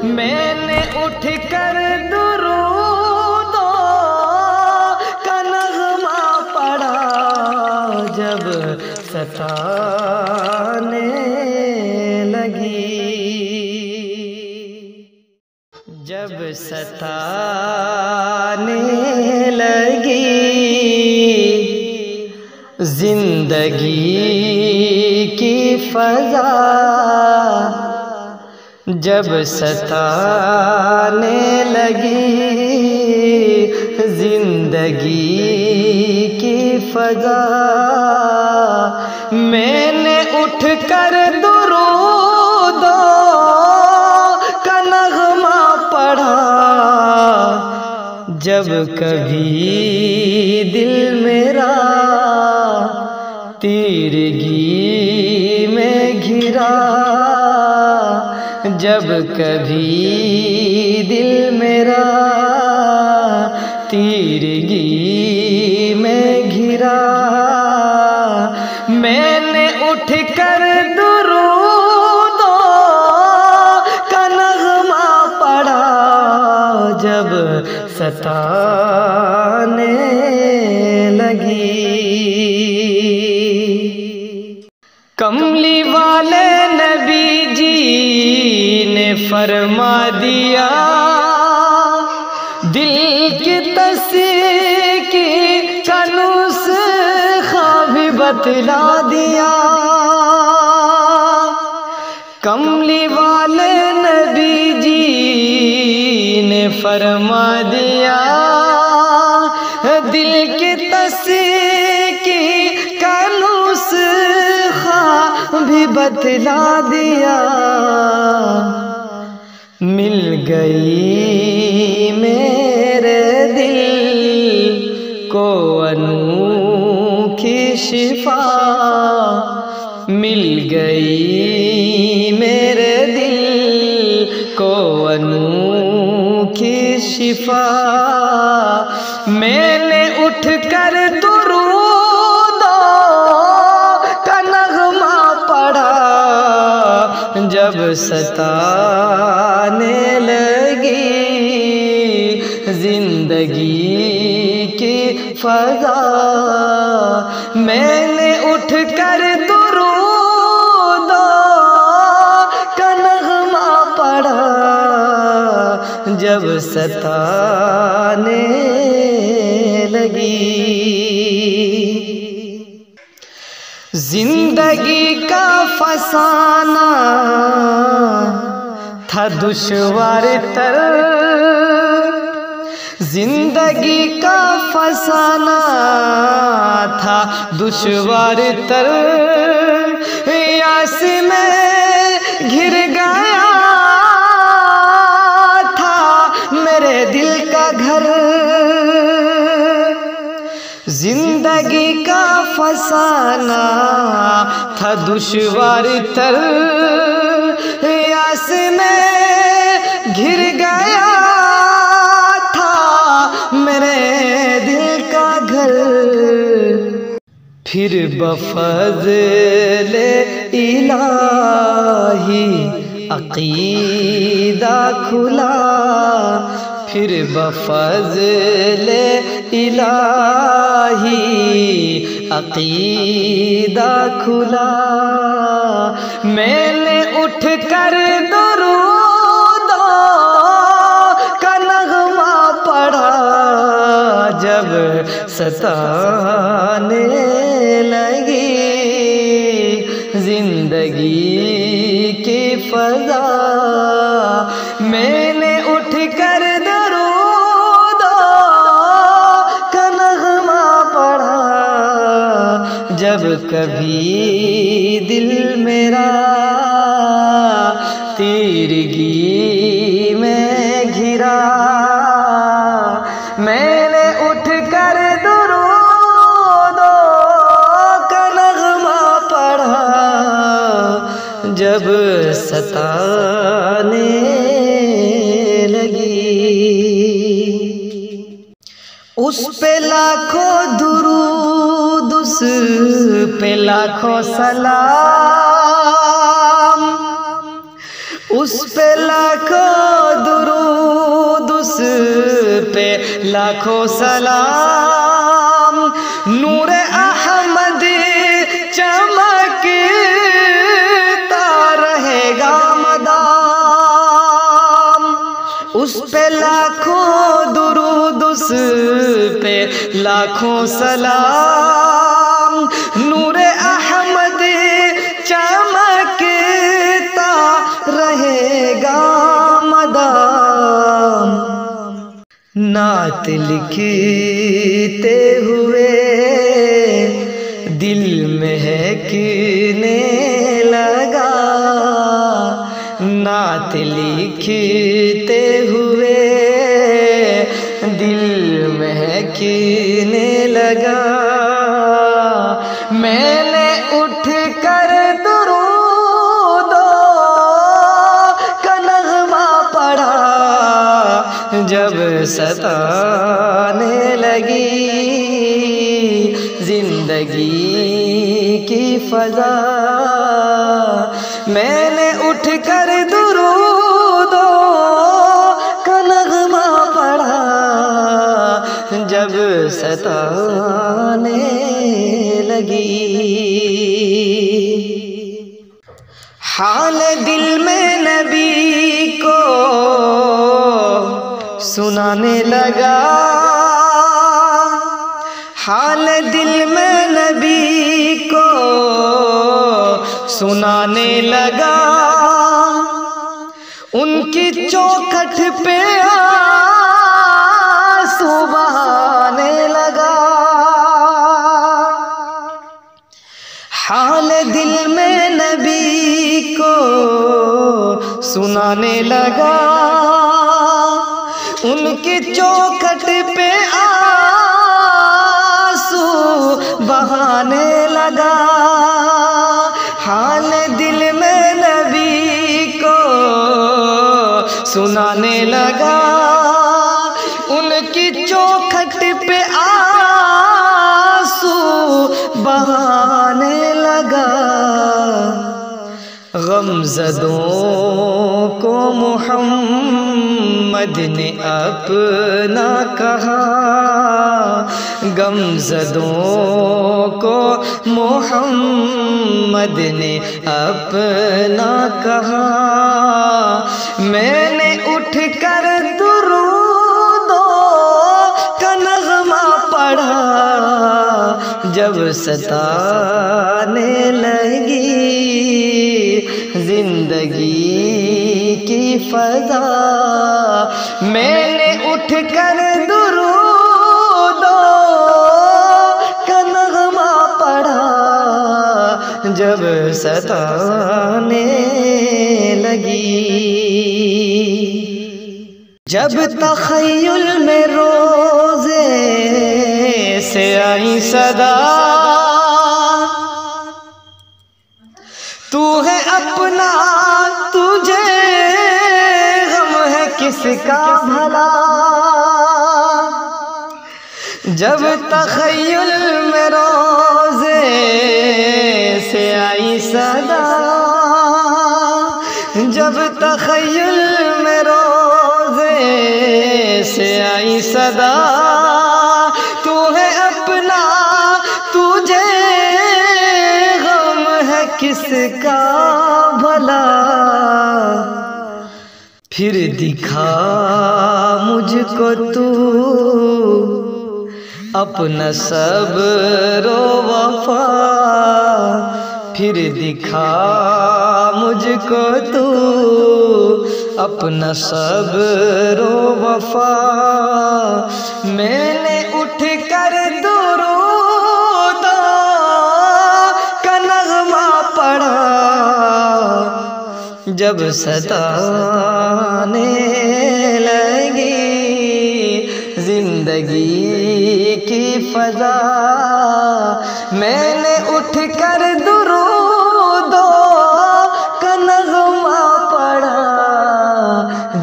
میں نے اٹھ کر درودوں کا نغمہ پڑھا جب ستانے لگی، جب ستانے لگی زندگی کی فضا، جب ستانے لگی زندگی کی فضا، میں نے اٹھ کر درودوں کا نغمہ پڑھا جب کبھی دل میرا تیرگی میں گھرا، جب کبھی دل میرا تیرگی میں گھرا، میں نے اٹھ کر درودوں کا نغمہ پڑھا جب ستانے لگی۔ کملی والے نبی جی نے فرما دیا، دل کی تسکین کا نسخہ بھی بتلا دیا۔ کملی والے نبی جی نے فرما دیا، دل کی تسکین کا نسخہ بھی بتلا دیا۔ مل گئی میرے دل کو انوکھی شفا، مل گئی میرے دل کو انوکھی شفا، میں نے اٹھ کر درودوں کا نغمہ پڑھا جب ستانے لگی زندگی کی فضا، میں نے اٹھ کر درودوں کا نغمہ پڑھا جب ستانے لگی۔ زندگی کا فسانہ تھا دشوار تر، زندگی کا فسانہ تھا دشوار تر، یاس میں گھر گیا تھا میرے دل کا گھر، زندگی کا فسانہ تھا دشوار تر، یاس میں گھر گیا تھا میرے دل کا گھر، پھر بفضل الہی عقیدہ کھلا، پھر بفضل الہی عقیدہ کھلا، میں نے اٹھ کر درودوں کا نغمہ پڑھا جب ستانے لگی زندگی کی فضا، میں نے اٹھ کر جب کبھی دل میرا تیرگی میں گھرا، میں نے اٹھ کر درودوں کا نغمہ پڑھا جب ستانے لگی۔ اس پہ لاکھوں درود، اس پہ لاکھوں سلام، اس پہ لاکھوں لاکھوں سلام، نور احمد چمکتا رہے گا مدام، اس پہ لاکھوں درود، اس پہ لاکھوں سلام، نور احمد چمکتا رہے گا مدام۔ نعت لکھتے ہوئے دل مہکنے لگا، نعت لکھتے ہوئے دل مہکنے لگا، میں نے اٹھ کر درود کا نغمہ پڑھا، جب ستانے لگی زندگی کی فضا، میں نے اٹھ کر درود کا نغمہ پڑھا، جب ستانے لگی۔ حال دل میں نبی کو سنانے لگا، حال دل میں نبی کو سنانے لگا، ان کی چوکھٹ پہ آنسو بہانے لگا، حال دل میں نبی کو سنانے لگا، ان کی چوکھٹ پہ آنسو بہانے لگا، حال دل میں نبی کو سنانے لگا، ان کی چوکھٹ پہ آنسو بہانے لگا، غمزدوں کو محمد نے اپنا کہا، غمزدوں کو محمد نے اپنا کہا، میں نے اٹھ کر درود کا نغمہ پڑھا، جب ستانے لگی زندگی کی فضا، میں نے اٹھ کر درود کا نغمہ پڑھا، جب ستانے لگی۔ جب تخیل میں روزے سے آئی صدا، تو ہے اپنا تجھے غم ہے کس کا بھلا، جب تخیل میں روزے سے آئی صدا، جب تخیل میں روزے سے آئی صدا، تو ہے اپنا تجھے غم ہے کس کا بھلا، پھر دکھا مجھ کو تو اپنا صبر و وفا، پھر دکھا مجھ کو تو اپنا صبر و وفا، میں نے اٹھ کر درود کا نغمہ پڑھا، جب ستانے لگی زندگی کی فضا، میں نے اٹھ کر درود کا نغمہ پڑھا،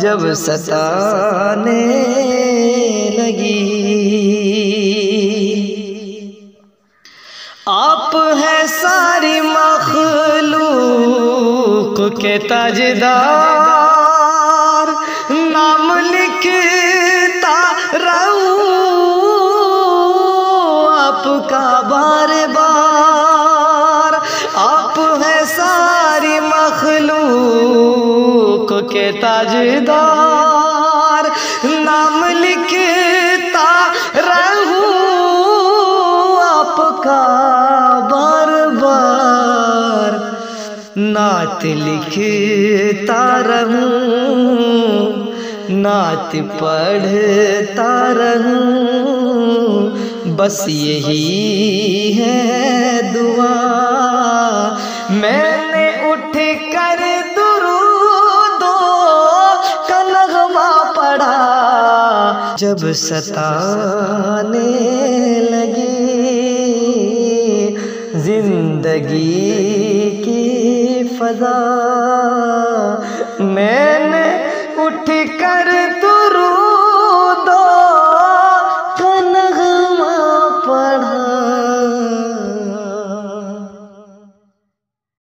جب ستانے لگی۔ آپ ہے ساری مخلوق کے تاجدار، نام لکھتا رہوں تاجدار، نام لکھتا رہوں آپ کا بار بار، نعت لکھتا رہوں، نعت پڑھتا رہوں، بس یہی ہے دعا۔ میں نے اٹھ کر درودوں کا نغمہ پڑھا، جب ستانے لگی زندگی کی فضا، میں نے